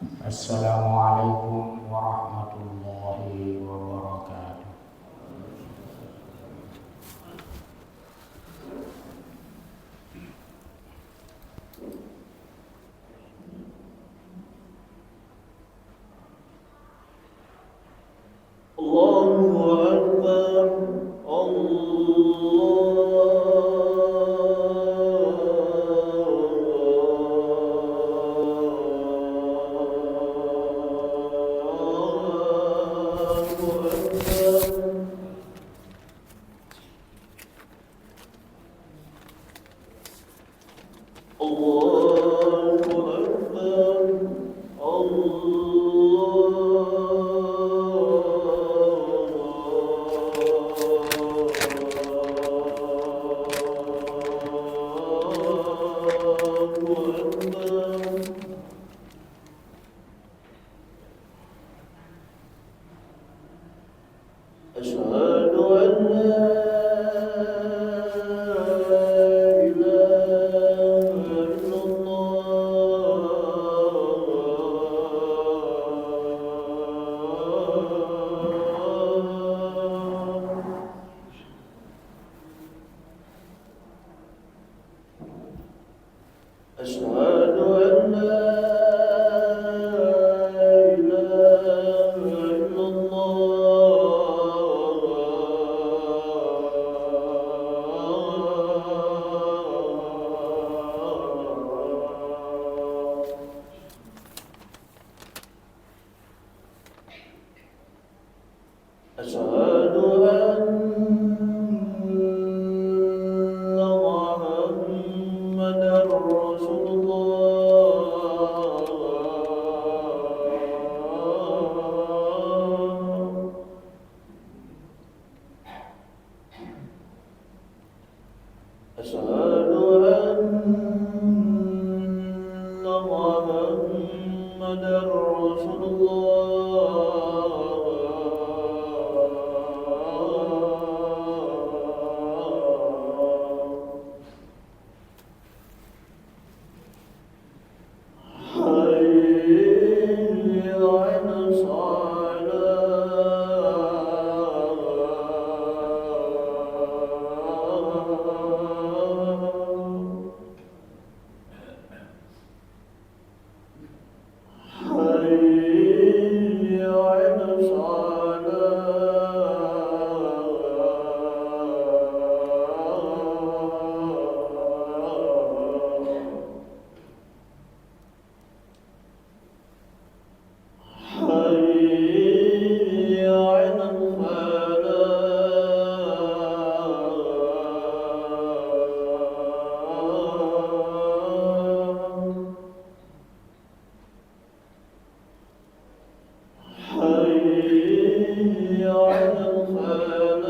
Assalamualaikum warahmatullahi wabarakatuh. Allahu Akbar, أشهد أن لا إله إلا الله. أشهد أن لا إله إلا الله. أشهد أن محمدا رسول الله. أشهد أن محمدا رسول الله. حي على الصلاة. حي على الصلاة. حي على الفلاح. حي على الفلاح.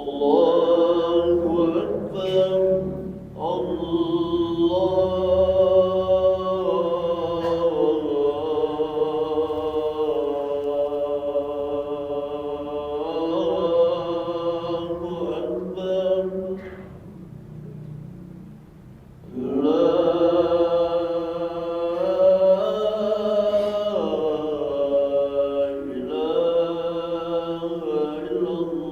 الله أكبر، الله أكبر. لا إله إلا الله.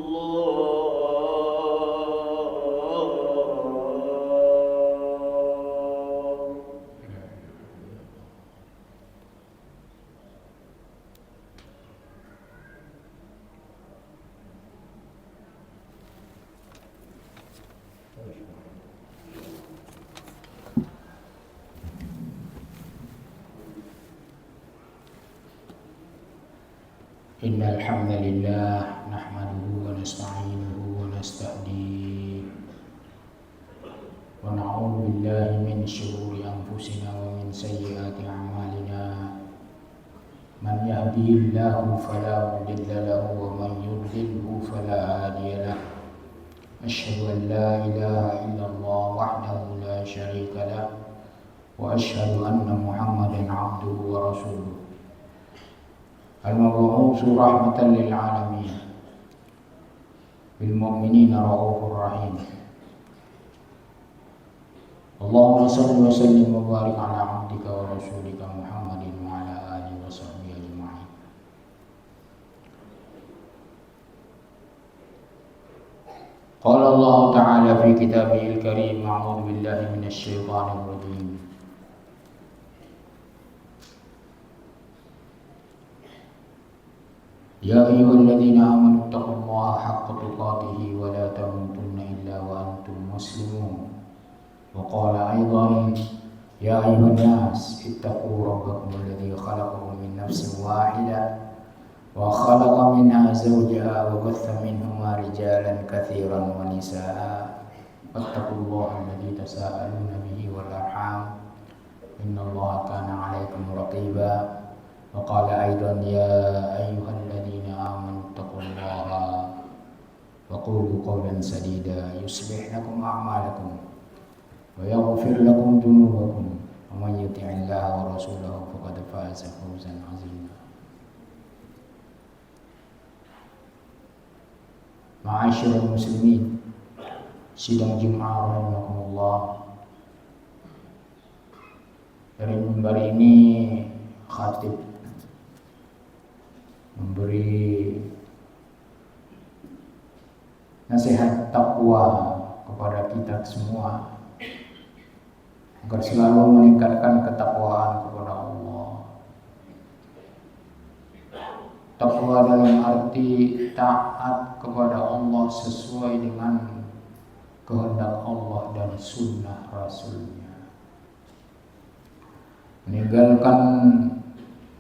Innal hamdalillah nahmaduhu wa nasta'inuhu wa nastahdiih wa na'udzu billahi min syururi anfusina wa min sayyiati a'malina. Man yahdihillahu fala mudilla lahu wa man yudlilhu fala hadiya lahu. Asyhadu an la ilaha illallah wahdahu la syarika lah wa asyhadu anna Muhammadan abduhu wa rasuluh. المبعوث رحمة للعالمين بالمؤمنين رؤوف رحيم اللهم صل وسلم وبارك على عبدك ورسولك محمد وعلى آله وصحبه أجمعين. قال الله تعالى في كتابه الكريم: أعوذ بالله من الشيطان الرجيم. يا أيها الذين آمنوا اتقوا الله حق تقاته ولا تموتن إلا وأنتم مسلمون. وقال أيضا: يا أيها الناس اتقوا ربكم الذي خلقكم من نفس واحدة وخلق منها زوجها وبث منهما رجالا كثيرا ونساء واتقوا الله الذي تساءلون به والأرحام إن الله كان عليكم رقيبا. وقال أيضا: يا أيها الذين آمنوا اتقوا الله وقولوا قولا سديدا يصلح لكم أعمالكم ويغفر لكم ذنوبكم ومن يطع الله ورسوله فقد فاز فوزا عظيما. Ma'asyiral muslimin, sidang Jumat rahimakumullah. Dari mimbar ini khatib memberi nasihat takwa kepada kita semua agar selalu meningkatkan ketakwaan kepada Allah. Takwa dalam arti taat kepada Allah sesuai dengan kehendak Allah dan sunnah Rasulnya. Meninggalkan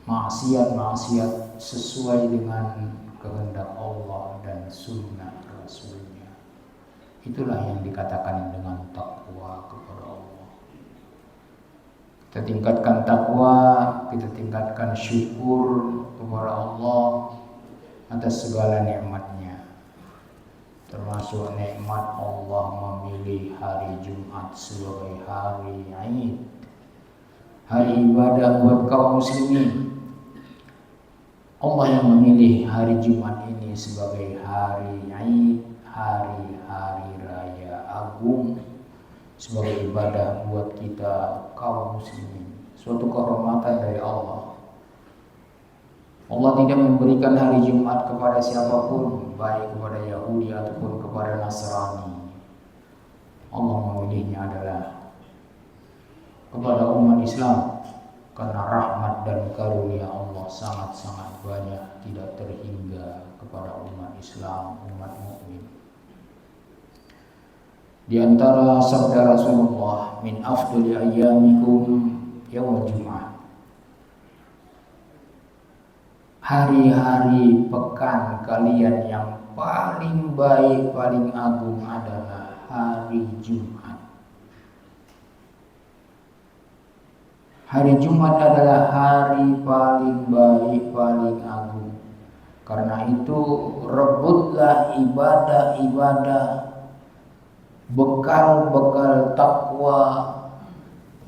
maksiat-maksiat sesuai dengan kehendak Allah dan sunnah Rasulnya. Itulah yang dikatakan dengan takwa kepada Allah. Kita tingkatkan takwa, kita tingkatkan syukur kepada Allah atas segala nikmatnya. Termasuk nikmat Allah memilih hari Jumat sebagai hari Id, hari ibadah buat kaum muslimin. Allah yang memilih hari Jumat ini sebagai hari Id, hari raya agung, sebagai ibadah buat kita kaum muslimin. Suatu kehormatan dari Allah. Allah tidak memberikan hari Jumat kepada siapapun, baik kepada Yahudi ataupun kepada Nasrani. Allah memilihnya adalah kepada umat Islam, karena rahmat dan karunia Allah sangat-sangat banyak, tidak terhingga kepada umat Islam, umat mukmin. Di antara sabda Rasulullah, min afdali ayyamikum yaumul Jum'ah. Hari-hari pekan kalian yang paling baik, paling agung adalah hari Jumat. Hari Jumat adalah hari paling baik, paling agung. Karena itu rebutlah ibadah-ibadah, bekal-bekal takwa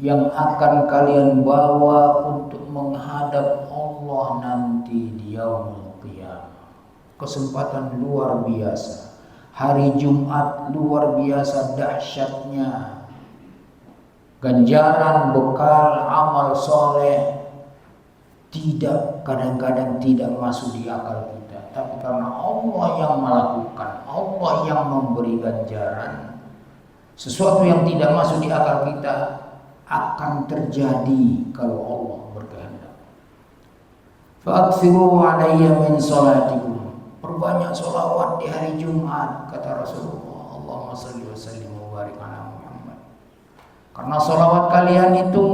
yang akan kalian bawa untuk menghadap Allah nanti di yaumul qiyamah. Kesempatan luar biasa. Hari Jumat luar biasa dahsyatnya. Ganjaran, bekal, amal soleh kadang-kadang tidak masuk di akal kita. Tapi karena Allah yang melakukan, Allah yang memberi ganjaran, sesuatu yang tidak masuk di akal kita akan terjadi kalau Allah berkehendak. Fa'akthiru alayya min salatikum. Perbanyak sholawat di hari Jumat, kata Rasulullah. Allahumma salli wa sallim wa barik ala Muhammad. Karena sholawat kalian itu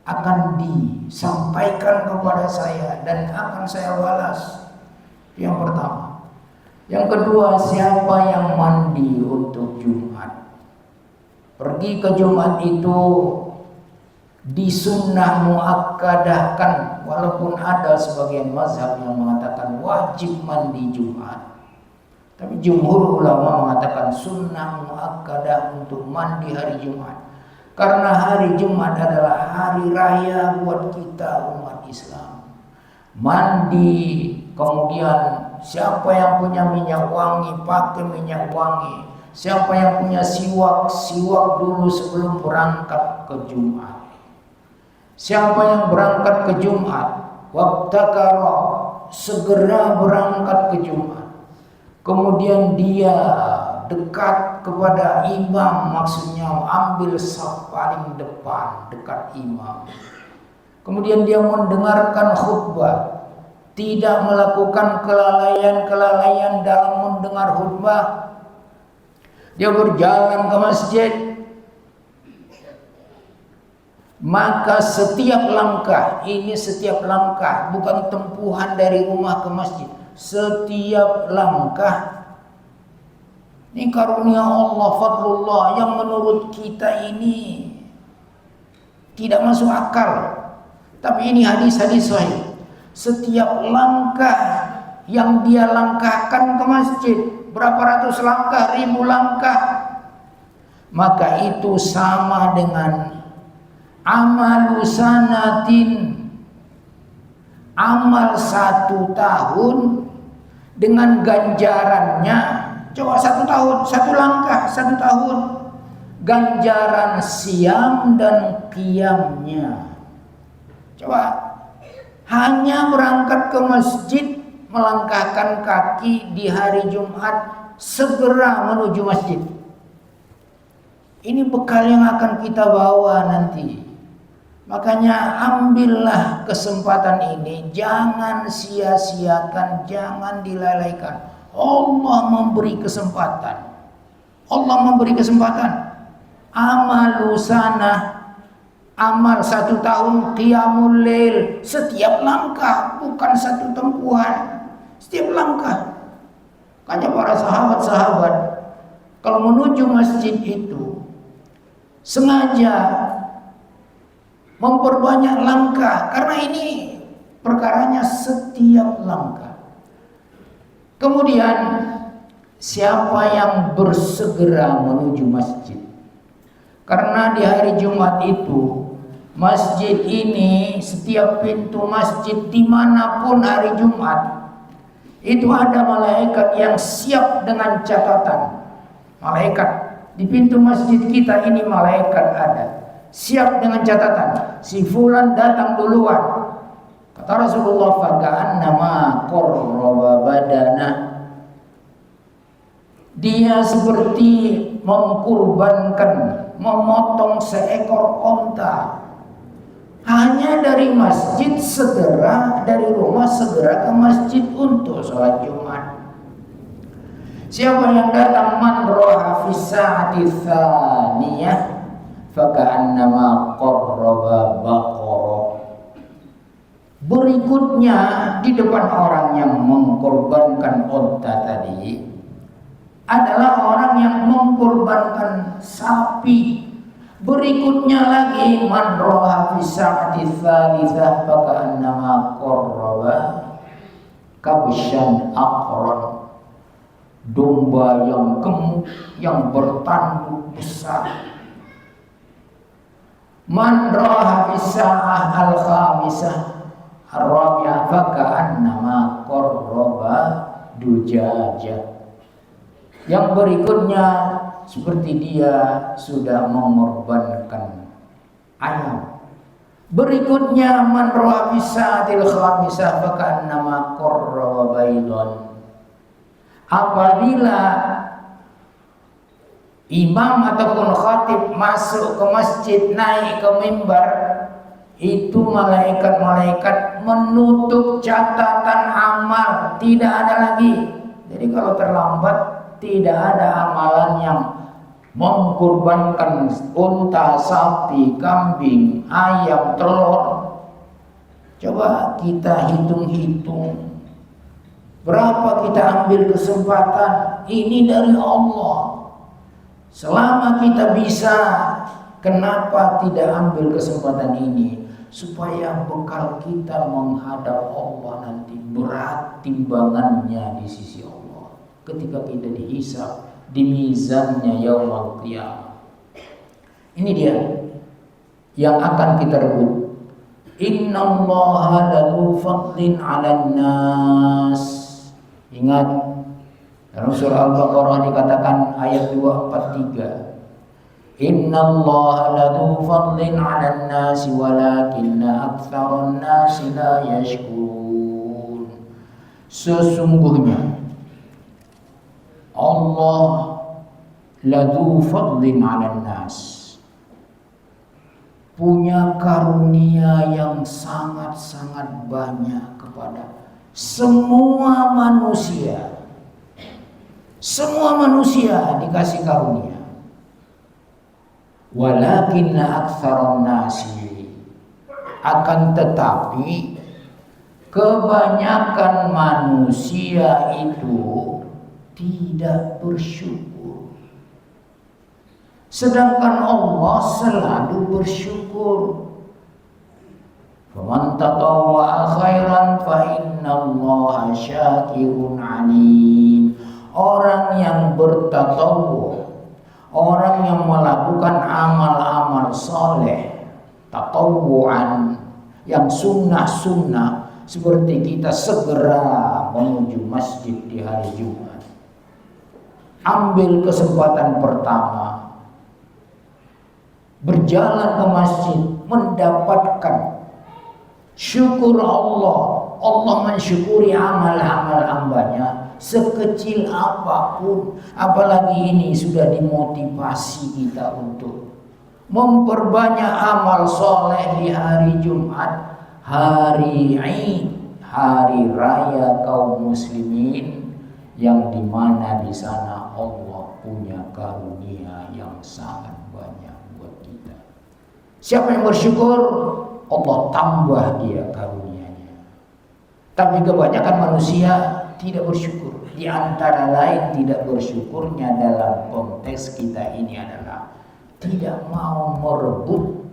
akan disampaikan kepada saya dan akan saya balas. Yang pertama. Yang kedua, siapa yang mandi untuk Jumat? Pergi ke Jumat itu disunnah muakkadahkan, walaupun ada sebagian mazhab yang mengatakan wajib mandi Jumat. Tapi jumhur ulama mengatakan sunnah muakkadah untuk mandi hari Jumat. Karena hari Jumat adalah hari raya buat kita umat Islam. mandi, kemudian siapa yang punya minyak wangi pakai minyak wangi, siapa yang punya siwak dulu sebelum berangkat ke Jumat. Siapa yang berangkat ke Jumat, wabtakara, segera berangkat ke Jumat. Kemudian dia dekat kepada imam, maksudnya ambil saf paling depan dekat imam. Kemudian dia mendengarkan khutbah, tidak melakukan kelalaian dalam mendengar khutbah. Dia berjalan ke masjid, maka setiap langkah, ini setiap langkah, bukan tempuhan dari rumah ke masjid, setiap langkah ini karunia Allah, fadlullah yang menurut kita ini tidak masuk akal. Tapi ini hadis-hadis sahih. Setiap langkah yang dia langkahkan ke masjid, berapa ratus langkah, ribu langkah, maka itu sama dengan amalu sanatin, amal 1 tahun dengan ganjarannya. Coba 1 tahun, 1 langkah, 1 tahun, ganjaran siam dan qiyamnya. Coba hanya berangkat ke masjid, melangkahkan kaki di hari Jumat, segera menuju masjid. Ini bekal yang akan kita bawa nanti. Makanya ambillah kesempatan ini, jangan sia-siakan, jangan dilalaikan. Allah memberi kesempatan. Allah memberi kesempatan. Amalu sanah, amal 1 tahun, qiyamul lail, setiap langkah, bukan 1 tempuhan, setiap langkah. Makanya para sahabat-sahabat kalau menuju masjid itu sengaja memperbanyak langkah, karena ini perkaranya setiap langkah. Kemudian siapa yang bersegera menuju masjid, karena di hari Jumat itu masjid ini, setiap pintu masjid dimanapun hari Jumat itu ada malaikat yang siap dengan catatan. Malaikat di pintu masjid kita ini, malaikat ada siap dengan catatan. Si fulan datang duluan. Kata Rasulullah, faka'annama qarraba badana, dia seperti mengkurbankan, memotong seekor onta. Hanya dari masjid segera, dari rumah segera ke masjid untuk sholat Jumat. Siapa yang datang, man roha fi sa'ati tsaniyah faka'annama qarraba baqara. Berikutnya di depan orang yang mengkorbankan onta tadi adalah orang yang mengkorbankan sapi. Berikutnya lagi, man roha fi sa'ati tsalitsah faka'annama qarraba kabsyan aqran, domba yang gemuk yang bertanduk besar. Man roha fi sa'ah al-khamisah ar-rabi'ah faka'annama qarraba dujajah. Yang berikutnya seperti dia sudah mengorbankan ayam. Berikutnya, man ra'a fi sa'atil khamisah faka'annama qarraba baydon. Apabila imam ataupun khatib masuk ke masjid, naik ke mimbar, itu malaikat-malaikat menutup catatan amal, tidak ada lagi. Jadi kalau terlambat, tidak ada amalan yang mengkurbankan unta, sapi, kambing, ayam, telur. Coba kita hitung-hitung, berapa kita ambil kesempatan ini dari Allah. Selama kita bisa, kenapa tidak ambil kesempatan ini? Supaya bekal kita menghadap Allah nanti berat timbangannya di sisi Allah ketika kita dihisab di mizannya yaumul qiyamah. Ini dia yang akan kita rebut. Innallaha ladzu fadlin 'alan nas. Ingat, dalam surah Al-Baqarah dikatakan ayat 243. Innallaha ladzu fadlin 'alan nas walakinna aktsaran nas la yashkurun. Sesungguhnya Allah ladzu fadlin 'alan nas, punya karunia yang sangat-sangat banyak kepada semua manusia. Semua manusia dikasih karunia. Walakinna aktsaran nasi, akan tetapi kebanyakan manusia itu tidak bersyukur. Sedangkan Allah selalu bersyukur. Faman tatawwa'a khairan fa innallaha syakirun alim. Orang yang bertatawwu, orang yang melakukan amal-amal soleh, tatawwu'an, yang sunnah-sunnah, seperti kita segera menuju masjid di hari Jumat. Ambil kesempatan pertama, berjalan ke masjid, mendapatkan syukur Allah. Allah mensyukuri amal-amal hambanya sekecil apapun. Apalagi ini sudah dimotivasi kita untuk memperbanyak amal soleh di hari Jumat, hari Id, hari raya kaum muslimin, yang dimana di sana Allah punya karunia yang sangat banyak buat kita. Siapa yang bersyukur, Allah tambah dia karunianya. Tapi kebanyakan manusia tidak bersyukur. Di antara lain tidak bersyukurnya dalam konteks kita ini adalah tidak mau merebut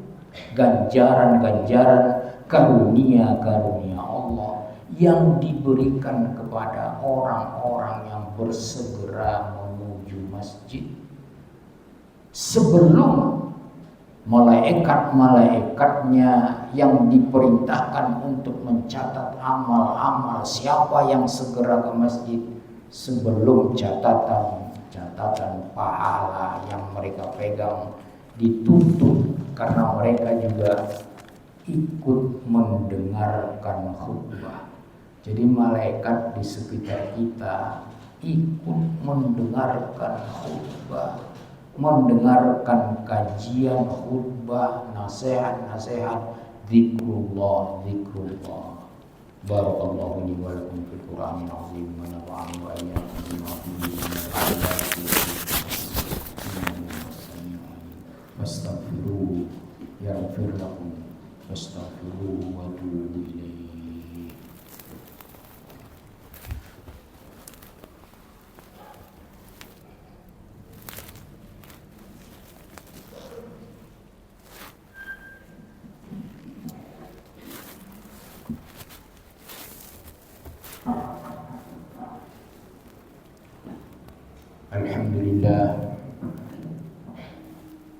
ganjaran-ganjaran karunia-karunia Allah yang diberikan kepada orang-orang yang bersegera menuju masjid sebelum malaikat-malaikatnya yang diperintahkan untuk mencatat amal-amal siapa yang segera ke masjid, sebelum catatan pahala yang mereka pegang ditutup, karena mereka juga ikut mendengarkan khutbah. Jadi malaikat di sekitar kita ikut mendengarkan khutbah, mendengarkan kajian khutbah, nasihat-nasihat, zikrullah. Barakallahu li wa lakum fil Qur'anil azim wa nafa'ani wa iyyakum bima fihi min al-ayati fastaghfiruhu yaghfir lakum fastaghfiruhu wa tubu ilaihi.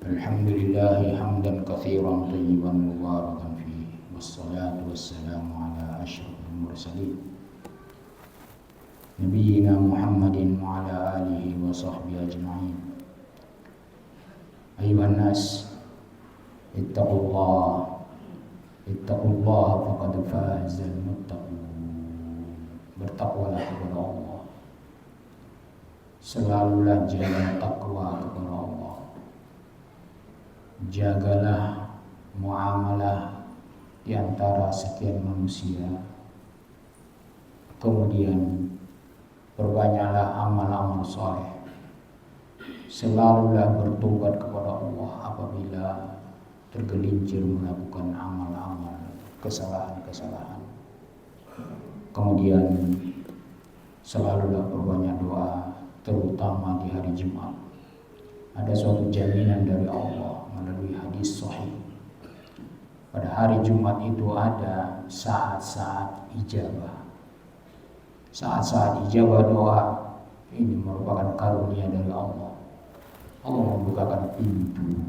Alhamdulillahi hamdan katsiran thayyiban mubarakan fihi, wassalatu wassalamu ala asyrafil mursalin nabiyyina Muhammadin wa ala alihi wa sahbihi ajma'in. Ayuhan nas, ittaqullah faqad fazal muttaqun. Bertakwalah kepada Allah, selalulah jaga takwa kepada Allah. Jagalah muamalah di antara sekian manusia. Kemudian perbanyaklah amal-amal soleh. Selalulah bertobat kepada Allah apabila tergelincir melakukan amal-amal kesalahan-kesalahan. Kemudian selalulah perbanyak doa, terutama di hari Jumat. Ada suatu jaminan dari Allah melalui hadis sahih. Pada hari Jumat itu ada saat-saat ijabah. Saat-saat ijabah doa ini merupakan karunia dari Allah. Allah membukakan pintu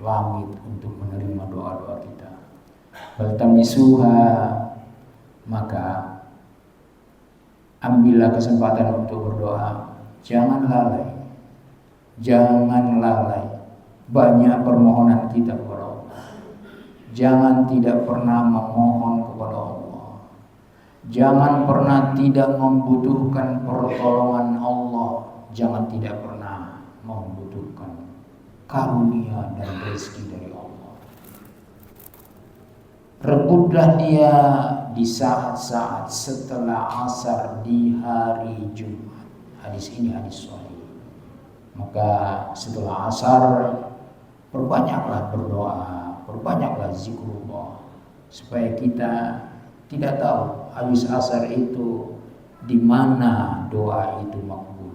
langit untuk menerima doa-doa kita. faltamisuha, maka ambillah kesempatan untuk berdoa. Jangan lalai, jangan lalai. Banyak permohonan kita kepada Allah. Jangan tidak pernah memohon kepada Allah. Jangan pernah tidak membutuhkan pertolongan Allah. Jangan tidak pernah membutuhkan karunia dan rezeki dari Allah. Rebutlah dia di saat-saat setelah asar di hari Jumat. Hadis ini hadis sahih. Maka setelah asar perbanyaklah berdoa, perbanyaklah zikrullah, supaya kita tidak tahu habis asar itu di mana doa itu makbul.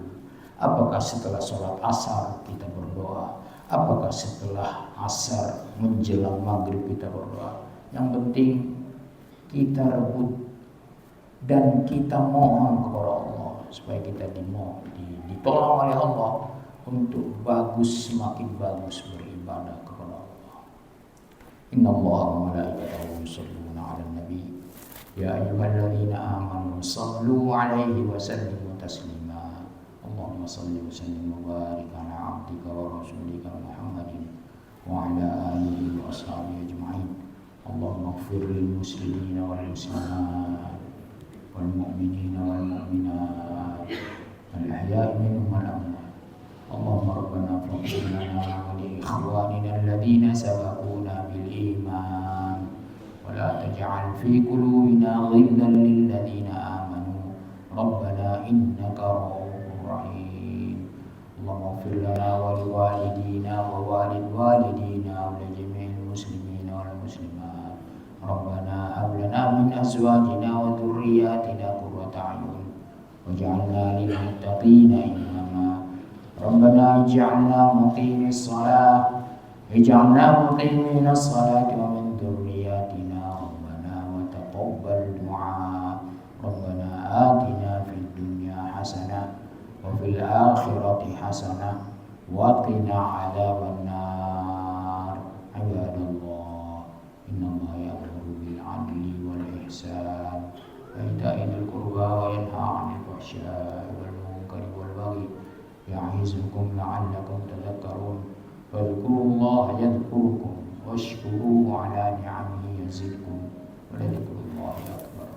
Apakah setelah sholat asar kita berdoa? Apakah setelah asar menjelang maghrib kita berdoa? Yang penting kita rebut dan kita mohon kepada Allah supaya kita ditolong oleh Allah untuk semakin bagus beribadah kepada Allah. Innallaha wa malaikatahu yusholluna 'alan nabi ya ayyuhalladzina amanu shallu 'alaihi wa sallimu taslima. Allahumma shalli wa sallim wa barik 'ala 'abdika wa rasulika Muhammadin wa 'ala alihi wa ashabihi ajma'in. Allahumma ighfir lil muslimina wal muslimat wal mu'minina wal mu'minat al ahya'i minhum wal amwat. Allahumma rabbana faghfir lana wa li ikhwanina alladhina sabaquna bil iman wa la taj'al fi qulubina ghillan lil ladzina amanu rabbana innaka ra'ufur rahim. Allahumma ighfir lana wa li walidina wa walid walidina wa li jami'il muslimina wal muslimat. Rabbana hab lana min azwajina wa dhurriyyatina qurrata a'yun waj'alna lil muttaqina imama. Rabbana ij'alna muqimis shalah wa min dhurriyyatina rabbana wa taqabbal du'a. Rabbana atina fid dunya hasanah wa fil akhirati hasanah wa qina 'adzaban nar. Ibadallah, innallaha ya'muru bil 'adli wal ihsan wa ita'i dzil qurba wa yanha 'anil fahsya'i wal munkari wal baghi ya'izukum la'allakum tadhakkarun. Fadhkurullaha yadhkurkum washkuruhu 'ala ni'amihi yazidkum wa la dzikrullahi akbar.